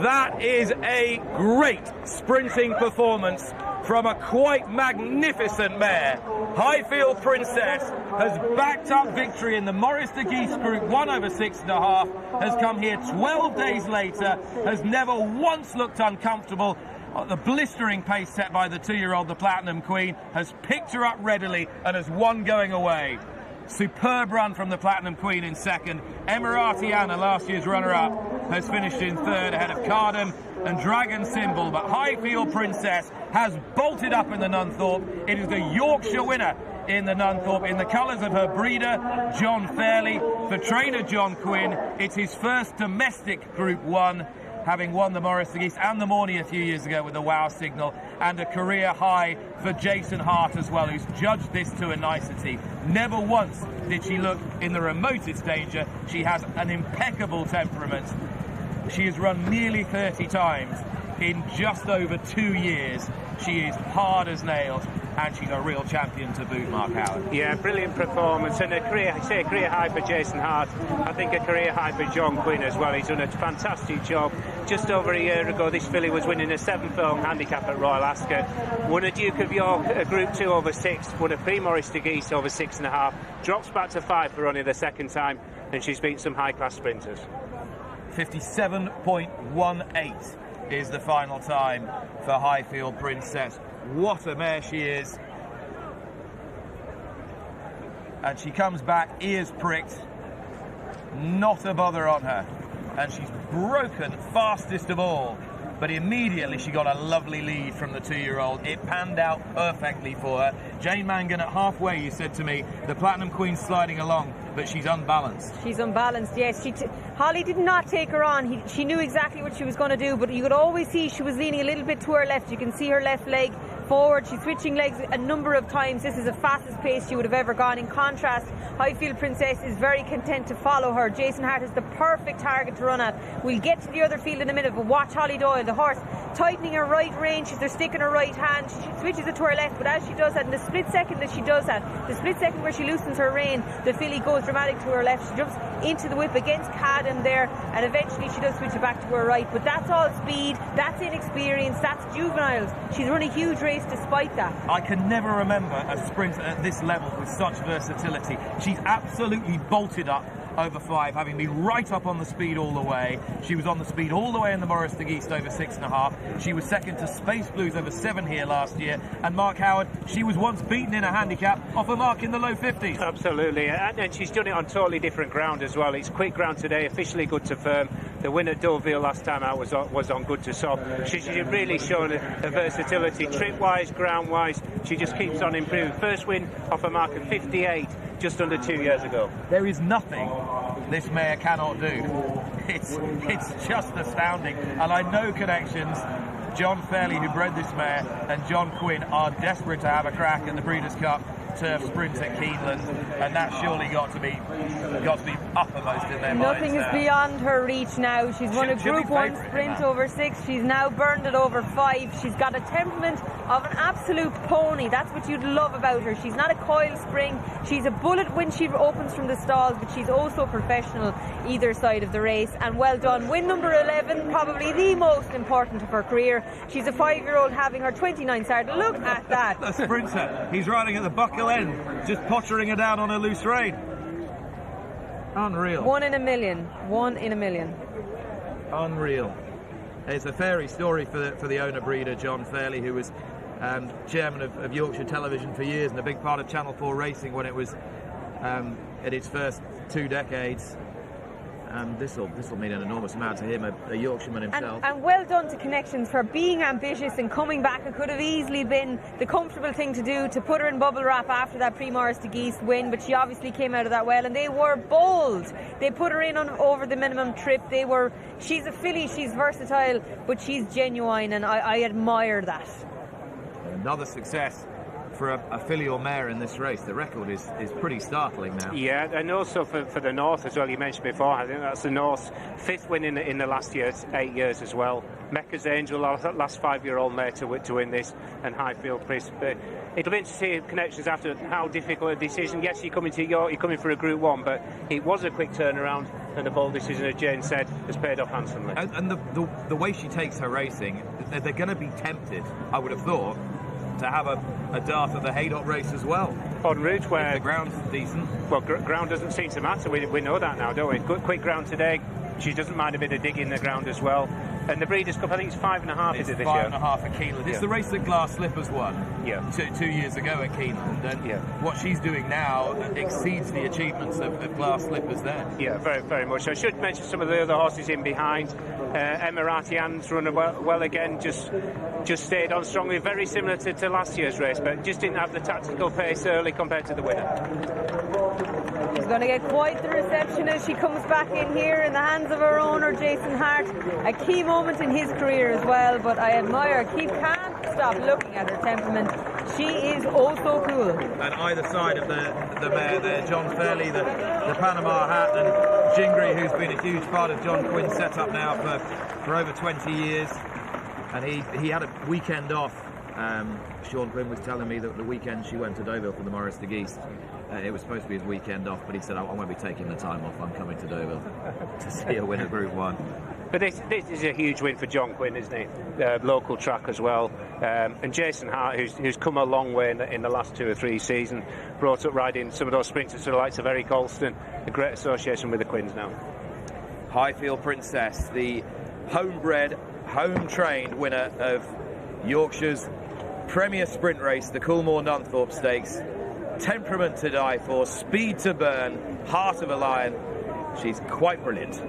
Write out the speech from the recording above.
That is a great sprinting performance from a quite magnificent mare. Highfield Princess has backed up victory in the Maurice de Guice Group 1 over 6.5, has come here 12 days later, has never once looked uncomfortable. The blistering pace set by the 2-year-old, the Platinum Queen, has picked her up readily and has won going away. Superb run from the Platinum Queen in second. Emirati Anna, last year's runner-up, has finished in third ahead of Carden and Dragon Symbol. But Highfield Princess has bolted up in the Nunthorpe. It is the Yorkshire winner in the Nunthorpe in the colours of her breeder, John Fairley. For trainer John Quinn, it's his first domestic Group 1, having won the Maurice de Guice and the Morney a few years ago with the Wow Signal, and a career high for Jason Hart as well, who's judged this to a nicety. Never once did she look in the remotest danger. She has an impeccable temperament. She has run nearly 30 times in just over 2 years. She is hard as nails, and she's a real champion to boot, Mark Howard. Yeah, brilliant performance, and a career high for Jason Hart. I think a career high for John Quinn as well. He's done a fantastic job. Just over a year ago, this filly was winning a 7-film handicap at Royal Ascot. Won a Duke of York, a Group 2 over 6, won a Prix Maurice de Guice over 6.5, drops back to 5 for only the second time, and she's beaten some high-class sprinters. 57.18 is the final time for Highfield Princess. What a mare she is. And she comes back, ears pricked, not a bother on her. And she's broken fastest of all. But immediately she got a lovely lead from the 2-year-old. It panned out perfectly for her. Jane Mangan, at halfway, you said to me, the Platinum Queen's sliding along, but she's unbalanced. She's unbalanced, yes. Holly did not take her on. She knew exactly what she was going to do, but you could always see she was leaning a little bit to her left. You can see her left leg forward. She's switching legs a number of times. This is the fastest pace she would have ever gone. In contrast, Highfield Princess is very content to follow her. Jason Hart is the perfect target to run at. We'll get to the other field in a minute, but watch Holly Doyle, the horse, tightening her right rein. She's sticking her right hand. She switches it to her left, but as she does that, in the split second that she does that, the split second where she loosens her rein, the filly goes dramatic to her left. She jumps into the whip against Cadden there, and eventually she does switch it back to her right. But that's all speed, that's inexperience, that's juveniles. She's run a huge race despite that. I can never remember a sprinter at this level with such versatility. She's absolutely bolted up over 5, having been right up on the speed all the way. She was on the speed all the way in the Maurice de Guice over 6.5. She was second to Space Blues over 7 here last year. And Mark Howard, she was once beaten in a handicap off a mark in the low 50s. Absolutely, and she's done it on totally different ground as well. It's quick ground today, officially good to firm. The win at Deauville last time out was on good to soft. She's really shown a versatility, trip-wise, ground-wise. She just keeps on improving. First win off a mark of 58 just under 2 years ago. There is nothing this mare cannot do. It's just astounding. And I know connections. John Fairley, who bred this mare, and John Quinn are desperate to have a crack at the Breeders' Cup Turf Sprint at Keeneland, and that's surely got to be uppermost in their minds. Nothing is beyond her reach now. She's won a Group 1 sprint over 6. She's now burned it over 5. She's got a temperament of an absolute pony. That's what you'd love about her. She's not a coil spring. She's a bullet when she opens from the stalls, but she's also professional either side of the race. And well done. Win number 11, probably the most important of her career. She's a 5-year-old having her 29th start. Look at that. The sprinter. He's riding at the buckle end, just pottering her down on a loose rein. Unreal. 1 in a million. 1 in a million. Unreal. It's a fairy story for the owner breeder, John Fairley, who was chairman of Yorkshire Television for years and a big part of Channel 4 racing when it was at its first 2 decades. This will mean an enormous amount to him, a Yorkshireman himself. And well done to Connections for being ambitious and coming back. It could have easily been the comfortable thing to do, to put her in bubble wrap after that Prix Maurice de Guice win, but she obviously came out of that well, and they were bold. They put her in over the minimum trip. She's a filly, she's versatile, but she's genuine, and I admire that. Another success for a filly or mare in this race. The record is pretty startling now. Yeah, and also for the North as well. You mentioned before, I think that's the North's 5th win in the last 8 years as well. Mecca's Angel, last 5-year-old mare to win this, and Highfield Princess. But it'll be interesting to see connections after how difficult a decision. Yes, you're coming to York, you're coming for a Group 1, but it was a quick turnaround, and the bold decision, as Jane said, has paid off handsomely. And the way she takes her racing, they're going to be tempted, I would have thought, to have a dart at the Haydock race as well. En route, where if the ground's decent. Well, ground doesn't seem to matter. We know that now, don't we? Good, quick ground today. She doesn't mind a bit of digging the ground as well. And the Breeders' Cup, I think it's 5.5, is it this year? 5.5 at Keeneland. It's the race that Glass Slippers won 2 years ago at Keeneland. And what she's doing now exceeds the achievements of Glass Slippers then. Yeah, very, very much. I should mention some of the other horses in behind. Emirati Ann's run well again, just stayed on strongly, very similar to last year's race, but just didn't have the tactical pace early compared to the winner. She's going to get quite the reception as she comes back in here in the hands of her owner, Jason Hart. A key moment in his career as well, but I admire her. Can't stop looking at her temperament. She is oh so cool. And either side of the mare there, John Fairley, the Panama hat, and Jingri, who's been a huge part of John Quinn's setup now for over 20 years. And he had a weekend off. Sean Quinn was telling me that the weekend she went to Deauville for the Maurice de Geest, it was supposed to be his weekend off, but he said, I won't be taking the time off, I'm coming to Deauville to see her win a Group 1. But this is a huge win for John Quinn, isn't it? Local track as well. And Jason Hart, who's come a long way in the last 2 or 3 seasons, brought up riding some of those sprinters to the likes of Eric Alston, a great association with the Quinns now. Highfield Princess, the homebred, home-trained winner of Yorkshire's premier sprint race, the Coolmore Nunthorpe Stakes. Temperament to die for, speed to burn, heart of a lion. She's quite brilliant.